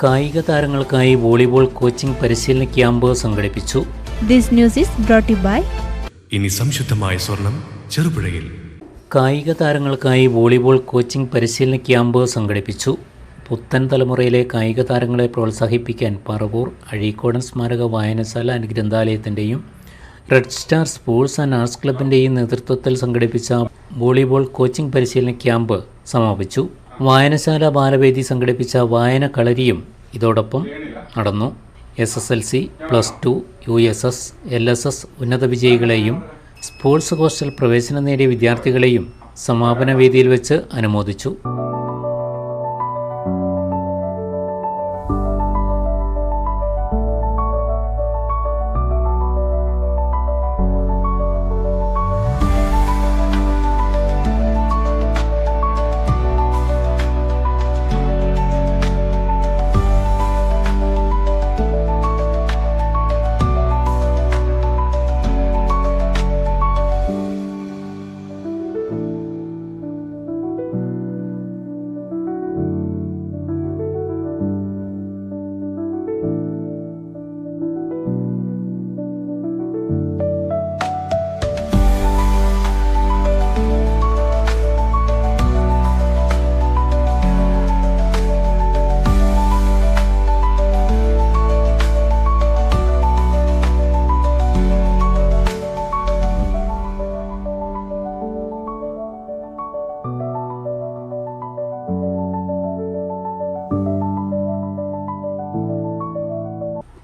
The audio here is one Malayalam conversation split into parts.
കായിക താരങ്ങൾക്കായി വോളിബോൾ കോച്ചിംഗ് പരിശീലന ക്യാമ്പ് സംഘടിപ്പിച്ചു. This news is brought you by ഇനി സംശുദ്ധമായ സ്വർണം ചെറുപുഴയിൽ. കായിക താരങ്ങൾക്കായി വോളിബോൾ കോച്ചിംഗ് പരിശീലന ക്യാമ്പ് സംഘടിപ്പിച്ചു. പുത്തൻ തലമുറയിലെ കായിക താരങ്ങളെ പ്രോത്സാഹിപ്പിക്കാൻ പറവൂർ അഴീക്കോടൻ സ്മാരക വായനശാല ആൻഡ് ഗ്രന്ഥാലയത്തിൻ്റെയും red star sports and arts ക്ലബിൻ്റെയും നേതൃത്വത്തിൽ സംഘടിപ്പിച്ച വോളിബോൾ കോച്ചിംഗ് പരിശീലന ക്യാമ്പ് സമാപിച്ചു. വായനശാല ബാലവേദി സംഘടിപ്പിച്ച വായന കളരിയും ഇതോടൊപ്പം നടന്നു. SSLC, +2, USS, LSS ഉന്നത വിജയികളെയും സ്പോർട്സ് ഹോസ്റ്റൽ പ്രവേശനം നേടിയ വിദ്യാർത്ഥികളെയും സമാപന വേദിയിൽ വെച്ച് അനുമോദിച്ചു.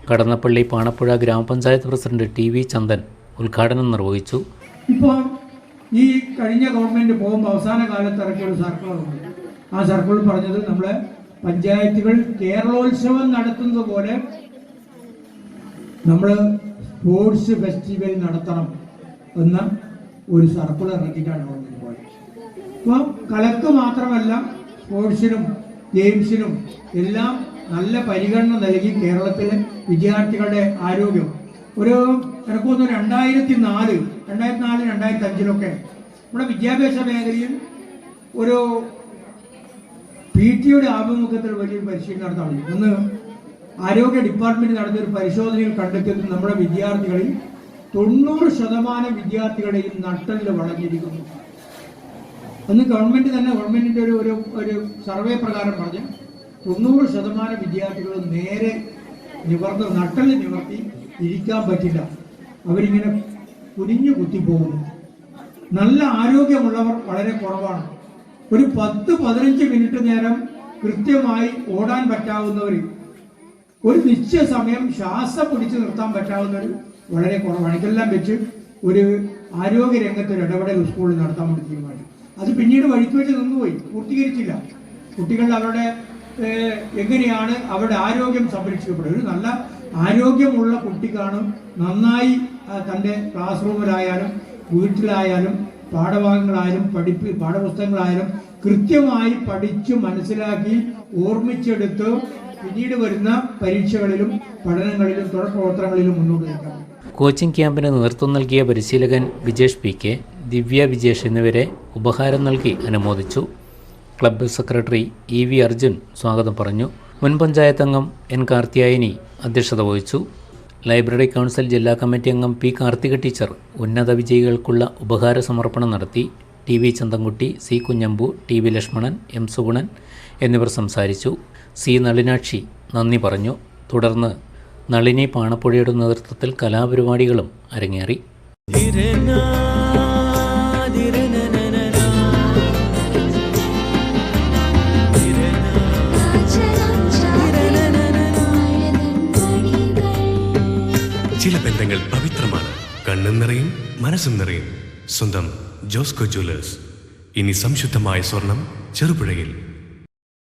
കടന്നപ്പള്ളി പാണപ്പുഴ ഗ്രാമപഞ്ചായത്ത് പ്രസിഡന്റ് TV ചന്ദൻ ഉദ്ഘാടനം നിർവഹിച്ചു. ഇപ്പോൾ ഈ കഴിഞ്ഞ ഗവൺമെൻറ് പോകുമ്പോൾ അവസാന കാലത്ത് ഇറക്കിയ ഒരു സർക്കുലറുണ്ട്. ആ സർക്കുലർ പറഞ്ഞത് നമ്മളെ പഞ്ചായത്തുകൾ കേരളോത്സവം നടത്തുന്നത് പോലെ നമ്മൾ സ്പോർട്സ് ഫെസ്റ്റിവൽ നടത്തണം എന്ന ഒരു സർക്കുലർ ഇറക്കിയിട്ടാണ് ഗവൺമെൻറ് പോയത്. അപ്പോൾ കലക്ക് മാത്രമല്ല സ്പോർട്സിനും ഗെയിംസിനും എല്ലാം നല്ല പരിഗണന നൽകി കേരളത്തിലെ വിദ്യാർത്ഥികളുടെ ആരോഗ്യം എനിക്ക് തോന്നുന്നു 2004, 2005 നമ്മുടെ വിദ്യാഭ്യാസ മേഖലയിൽ ഒരു PT ആഭിമുഖ്യത്തിൽ വലിയൊരു പരിശീലനം നടത്താൻ വേണ്ടി അന്ന് ആരോഗ്യ ഡിപ്പാർട്ട്മെന്റ് നടത്തിയൊരു പരിശോധനയിൽ കണ്ടെത്തിയത് നമ്മുടെ വിദ്യാർത്ഥികളിൽ 90% വിദ്യാർത്ഥികളെയും നട്ടലിൽ വളഞ്ഞിരിക്കുന്നു. അന്ന് ഗവൺമെന്റിന്റെ ഒരു സർവേ പ്രകാരം പറഞ്ഞ് 90% വിദ്യാർത്ഥികൾ നേരെ നട്ടലിൽ നിവർത്തി ഇരിക്കാൻ പറ്റില്ല. അവരിങ്ങനെ കുനിഞ്ഞു കുത്തിപ്പോകുന്നു. നല്ല ആരോഗ്യമുള്ളവർ വളരെ കുറവാണ്. ഒരു 10-15 മിനിറ്റ് നേരം കൃത്യമായി ഓടാൻ പറ്റാവുന്നവർ, ഒരു നിശ്ചയ സമയം ശ്വാസം പിടിച്ചു നിർത്താൻ പറ്റാവുന്നവർ വളരെ കുറവാണ്. ഇതെല്ലാം വെച്ച് ഒരു ആരോഗ്യ രംഗത്ത് ഒരു ഇടപെടൽ സ്കൂളിൽ നടത്താൻ വേണ്ടി തീരുമാനിച്ചു. അത് പിന്നീട് വഴിക്ക് വെച്ച് നിന്നുപോയി, പൂർത്തീകരിച്ചില്ല. കുട്ടികൾ അവരുടെ എങ്ങനെയാണ് അവരുടെ ആരോഗ്യം സംരക്ഷിക്കപ്പെടുന്നത്. ഒരു നല്ല ആരോഗ്യമുള്ള കുട്ടിക്കാണ് നന്നായി തൻ്റെ ക്ലാസ് റൂമിലായാലും വീട്ടിലായാലും പാഠഭാഗങ്ങളായാലും പാഠപുസ്തകങ്ങളായാലും കൃത്യമായി പഠിച്ചു മനസ്സിലാക്കി ഓർമ്മിച്ചെടുത്ത് പിന്നീട് വരുന്ന പരീക്ഷകളിലും പഠനങ്ങളിലും തുടർ പ്രവർത്തനങ്ങളിലും മുന്നോട്ട് നയിക്കാം. കോച്ചിംഗ് ക്യാമ്പിന് നേതൃത്വം നൽകിയ പരിശീലകൻ വിജേഷ് PK, ദിവ്യ വിജേഷ് എന്നിവരെ ഉപഹാരം നൽകി അനുമോദിച്ചു. ക്ലബ്ബ് സെക്രട്ടറി EV അർജുൻ സ്വാഗതം പറഞ്ഞു. മുൻ പഞ്ചായത്ത് അംഗം N കാർത്തിയായനി അധ്യക്ഷത വഹിച്ചു. ലൈബ്രറി കൗൺസിൽ ജില്ലാ കമ്മിറ്റി അംഗം P കാർത്തിക ടീച്ചർ ഉന്നത വിജയികൾക്കുള്ള ഉപഹാര സമർപ്പണം നടത്തി. TV ചന്തൻകുട്ടി, C Kunhambu, TV Lakshmanan, M Sugunan എന്നിവർ സംസാരിച്ചു. C നളിനാക്ഷി നന്ദി പറഞ്ഞു. തുടർന്ന് നളിനി പാണപ്പുഴയുടെ നേതൃത്വത്തിൽ കലാപരിപാടികളും അരങ്ങേറി. ചില ബന്ധങ്ങൾ പവിത്രമാണ്. കണ്ണും നിറയും മനസ്സും നിറയും. സ്വന്തം ജോസ്കോ ജ്വല്ലേഴ്സ്. ഇനി സംശുദ്ധമായ സ്വർണം ചെറുപുഴയിൽ.